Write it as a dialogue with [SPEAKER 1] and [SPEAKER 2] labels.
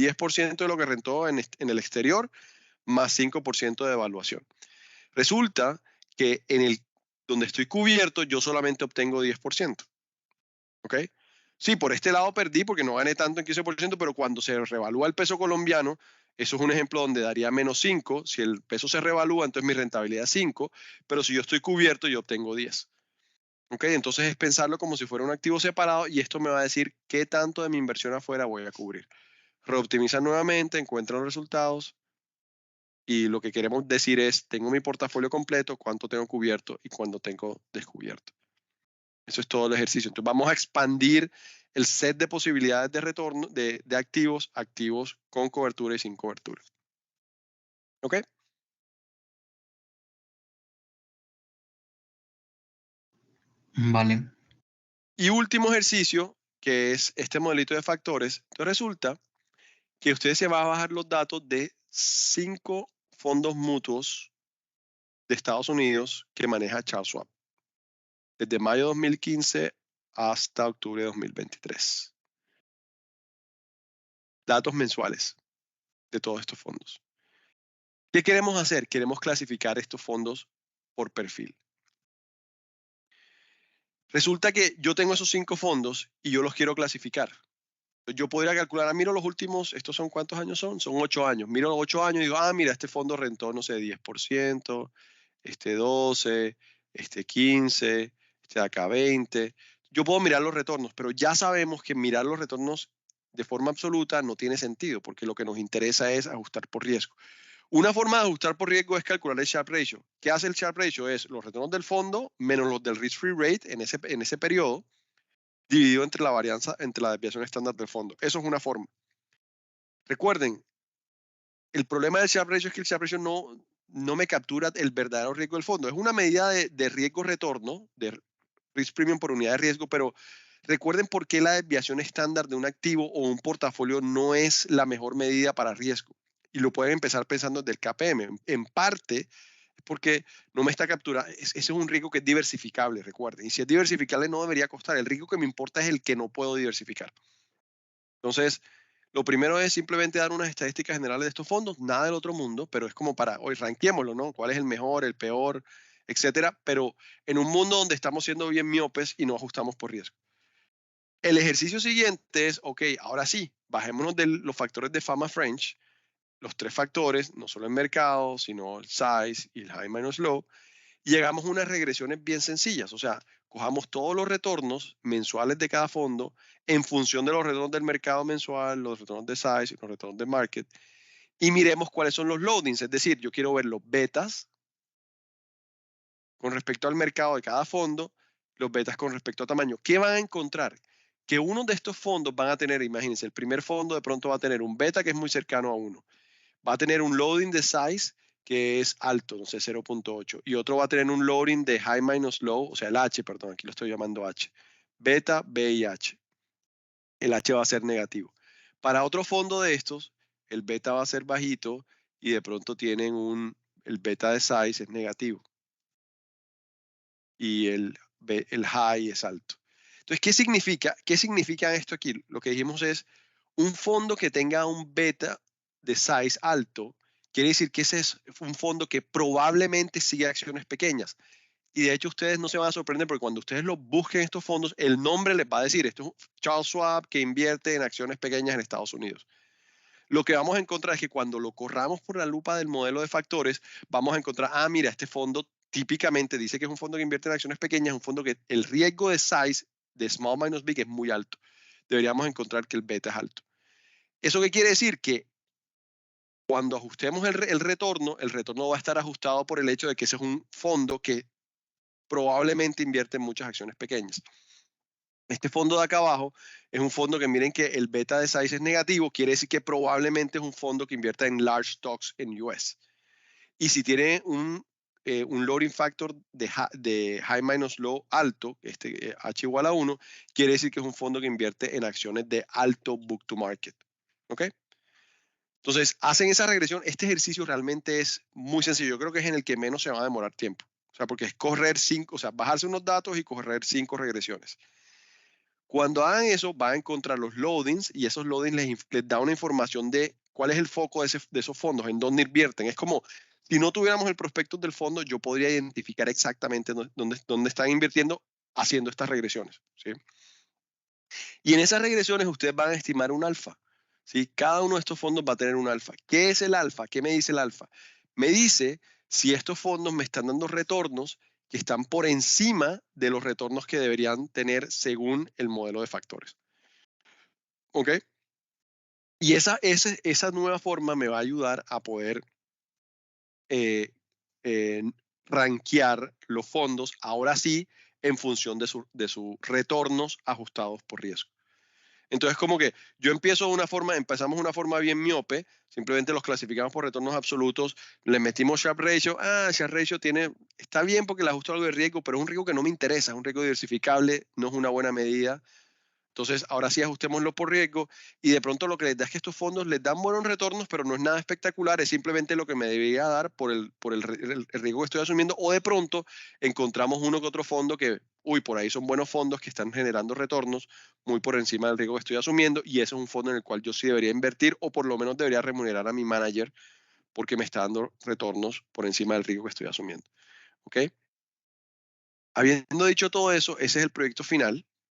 [SPEAKER 1] 10% de lo que rentó en el exterior, más 5% de evaluación. Resulta que donde estoy cubierto, yo solamente obtengo 10%. ¿Ok? Sí, por este lado perdí porque no gané tanto en 15%, pero cuando se revalúa el peso colombiano, eso es un ejemplo donde daría menos 5. Si el peso se revalúa, entonces mi rentabilidad es 5, pero si yo estoy cubierto, yo obtengo 10. ¿Ok? Entonces es pensarlo como si fuera un activo separado y esto me va a decir qué tanto de mi inversión afuera voy a cubrir. Reoptimiza nuevamente, encuentra los resultados y lo que queremos decir es, tengo mi portafolio completo, cuánto tengo cubierto y cuánto tengo descubierto. Eso es todo el ejercicio. Entonces vamos a expandir el set de posibilidades de retorno de activos con cobertura y sin cobertura. ¿Ok?
[SPEAKER 2] Vale.
[SPEAKER 1] Y último ejercicio, que es este modelito de factores. Entonces resulta que ustedes se van a bajar los datos de 5 fondos mutuos de Estados Unidos que maneja Charles Schwab. Desde mayo de 2015 hasta octubre de 2023. Datos mensuales de todos estos fondos. ¿Qué queremos hacer? Queremos clasificar estos fondos por perfil. Resulta que yo tengo esos 5 fondos y yo los quiero clasificar. Yo podría calcular, miro los últimos, ¿estos son cuántos años son? Son 8 años. Miro los 8 años y digo, mira, este fondo rentó, no sé, 10%, este 12%, este 15%, este de acá 20%. Yo puedo mirar los retornos, pero ya sabemos que mirar los retornos de forma absoluta no tiene sentido, porque lo que nos interesa es ajustar por riesgo. Una forma de ajustar por riesgo es calcular el Sharpe Ratio. ¿Qué hace el Sharpe Ratio? Es los retornos del fondo menos los del risk-free rate en ese periodo, dividido entre la varianza, entre la desviación estándar del fondo. Eso es una forma. Recuerden, el problema del Sharpe Ratio es que el Sharpe Ratio no me captura el verdadero riesgo del fondo. Es una medida de riesgo-retorno, de risk premium por unidad de riesgo, pero recuerden por qué la desviación estándar de un activo o un portafolio no es la mejor medida para riesgo. Y lo pueden empezar pensando desde el KPM. En parte es porque no me está capturando. Ese es un riesgo que es diversificable, recuerden. Y si es diversificable no debería costar. El riesgo que me importa es el que no puedo diversificar. Entonces, lo primero es simplemente dar unas estadísticas generales de estos fondos, nada del otro mundo, pero es como para, hoy ranquémoslo, ¿no? ¿Cuál es el mejor, el peor, etcétera? Pero en un mundo donde estamos siendo bien miopes y no ajustamos por riesgo. El ejercicio siguiente es, ok, ahora sí, bajémonos de los factores de Fama French, los 3 factores, no solo el mercado, sino el size y el high minus low, y llegamos a unas regresiones bien sencillas. O sea, cojamos todos los retornos mensuales de cada fondo en función de los retornos del mercado mensual, los retornos de size y los retornos de market, y miremos cuáles son los loadings. Es decir, yo quiero ver los betas con respecto al mercado de cada fondo, los betas con respecto a tamaño. ¿Qué van a encontrar? Que uno de estos fondos van a tener, imagínense, el primer fondo de pronto va a tener un beta que es muy cercano a 1. Va a tener un loading de size que es alto, no sé, 0.8. Y otro va a tener un loading de high minus low, o sea, el H, perdón, aquí lo estoy llamando H. Beta, B y H. El H va a ser negativo. Para otro fondo de estos, el beta va a ser bajito y de pronto tienen el beta de size es negativo. Y el high es alto. Entonces, ¿qué significa? ¿Qué significa esto aquí? Lo que dijimos es un fondo que tenga un beta de size alto, quiere decir que ese es un fondo que probablemente sigue acciones pequeñas. Y de hecho ustedes no se van a sorprender porque cuando ustedes lo busquen estos fondos, el nombre les va a decir, esto es Charles Schwab que invierte en acciones pequeñas en Estados Unidos. Lo que vamos a encontrar es que cuando lo corramos por la lupa del modelo de factores, vamos a encontrar, mira, este fondo típicamente dice que es un fondo que invierte en acciones pequeñas, es un fondo que el riesgo de size, de small minus big, es muy alto. Deberíamos encontrar que el beta es alto. ¿Eso qué quiere decir? Que cuando ajustemos el retorno va a estar ajustado por el hecho de que ese es un fondo que probablemente invierte en muchas acciones pequeñas. Este fondo de acá abajo es un fondo que miren que el beta de size es negativo, quiere decir que probablemente es un fondo que invierta en large stocks en US. Y si tiene un loading factor de high minus low alto, H igual a 1, quiere decir que es un fondo que invierte en acciones de alto book to market. ¿Ok? Entonces, hacen esa regresión. Este ejercicio realmente es muy sencillo. Yo creo que es en el que menos se va a demorar tiempo. O sea, porque es correr 5, o sea, bajarse unos datos y correr 5 regresiones. Cuando hagan eso, van a encontrar los loadings y esos loadings les da una información de cuál es el foco de esos fondos, en dónde invierten. Es como si no tuviéramos el prospecto del fondo, yo podría identificar exactamente dónde están invirtiendo haciendo estas regresiones, ¿sí? Y en esas regresiones ustedes van a estimar un alfa, ¿sí? Cada uno de estos fondos va a tener un alfa. ¿Qué es el alfa? ¿Qué me dice el alfa? Me dice si estos fondos me están dando retornos que están por encima de los retornos que deberían tener según el modelo de factores. ¿Ok? Y esa nueva forma me va a ayudar a poder eh, eh, rankear los fondos, ahora sí, en función de sus retornos ajustados por riesgo. Entonces, como que yo empezamos de una forma bien miope, simplemente los clasificamos por retornos absolutos, le metimos Sharpe Ratio, Sharpe Ratio está bien porque le ajusto algo de riesgo, pero es un riesgo que no me interesa, es un riesgo diversificable, no es una buena medida. Entonces, ahora sí ajustémoslo por riesgo y de pronto lo que les da es que estos fondos les dan buenos retornos, pero no es nada espectacular, es simplemente lo que me debería dar por el riesgo que estoy asumiendo, o de pronto encontramos uno que otro fondo que, por ahí son buenos fondos que están generando retornos muy por encima del riesgo que estoy asumiendo y ese es un fondo en el cual yo sí debería invertir o por lo menos debería remunerar a mi manager porque me está dando retornos por encima del riesgo que estoy asumiendo. ¿Ok? Habiendo dicho todo eso, ese es el proyecto final.